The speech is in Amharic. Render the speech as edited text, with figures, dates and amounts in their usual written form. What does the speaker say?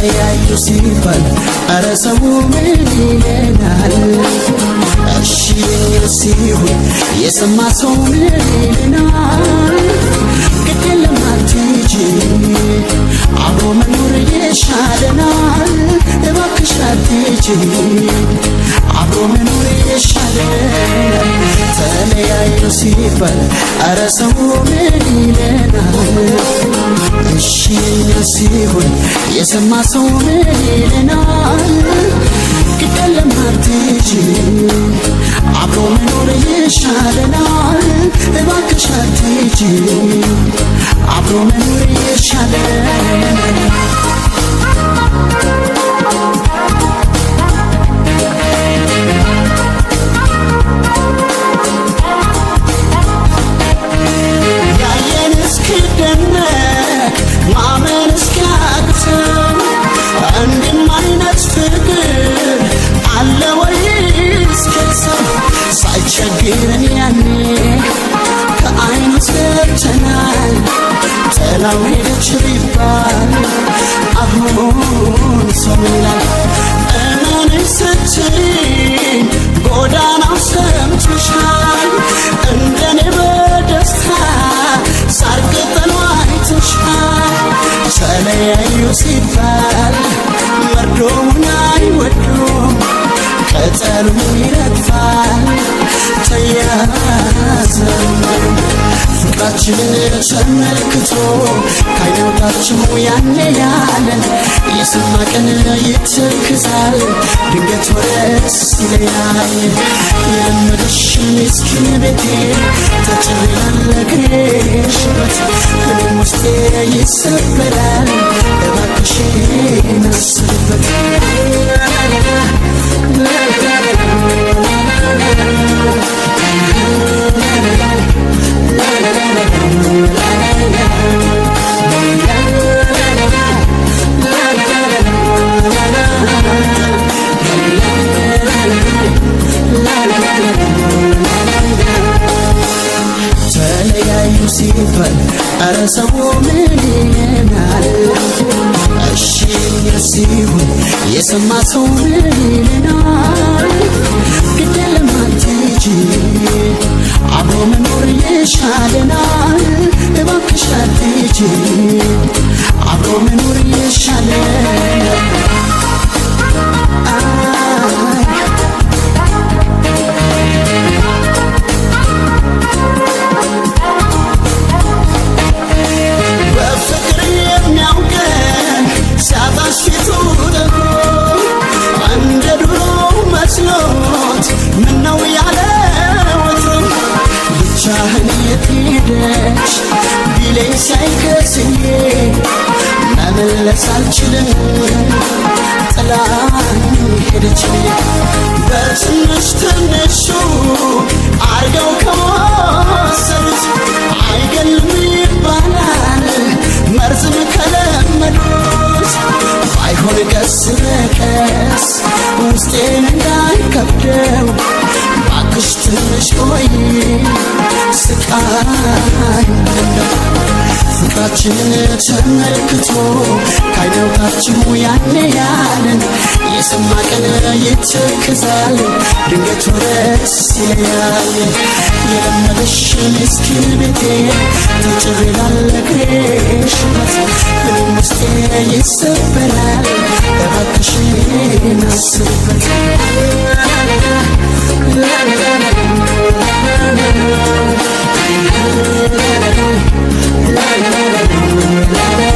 ተለያዩ ሲባል አረ ሰው ምን ይለናል? እሺ የኛ ሲሆን የሰማ ሰው ምን ይለናል? ግድ የለም አትሂጂ አብሮ መኖር ይሻለናል። እባክሽ አትሂጂ አብሮ መኖር ይሻለናል። ተለያዩ ሲባል አረ ሰው ምን ይለናል? እሺ የኛ ሲሆን የሰማ ሰው ምን ይለናል? ግድ የለም አትሂጂ አብሮ መኖር ይሻለናል። እባክሽ አትሂጂ አብሮ መኖር ይሻለናል። ያየን እስኪደነቅ ማመን እስኪያቅተን እንዲህም አይነት ፍቅር አለ ወይስ ከሰው? ሳይቸግረን ያኔ ከዓይኑ ሰርተናል። ጥላው ሄደች ቢባል አሁን ሰው ምን ይላል? እመኔ ስትይኝ ጎዳናው ሰምተሻል። እንደኔ በደስታ ሳር ቅጠሉ አይተሻል። ተለያዩ ሲባል መርዶውን አይወዱም፣ ቅጠሉ ይረግፋል። ተያዘን ፍቅራችንን ተመልክቶ ካይነውታችሁ ያኔ ያለን የሰማ ቀን ይተክዛል። ድንገት ወረስ ይለያል የለመደሽ ምስኪን ቤቴ ተጭሬያለ ግሬሽበት እኔም ውስጤ ይሰበራል። እባክሽን አስብበት ተለያዩ ሲባል አረ ሰው ምን ይለናል? እሺ የኛ ሲሆን የሰማ ሰው ምን ይለናል? ግድ የለም አትሂጂ አብሮ መኖር ይሻለናል። እባክሽ አትሂጂ አብሮ መኖር ይሻለናል። ሄደች ቢለኝ ሳይከስኝ መመለስ አልችልም። ጥላኝ ሄደች በትንሽ ትንሹ አርገው ከወሰዱት አይገልም ይባላል መርዝም ከለመዱት። ባይሆን ቀስ በቀስ ውስጤን እንዳይከብደው ባክሽ ትንሽ ቆይ ስቃይ ፍቅራችንን ተመልክቶ ካይነውታችሁ ያኔ ያለን የሰማ ቀን ይተክዛል። ድንገት ወረስ ይለያል የለመደሽ ምስኪን ቤቴ ተጭሬያለ ግሬሽበት እኔም ውስጤ ይሰበራል። እባክሽን አስብበት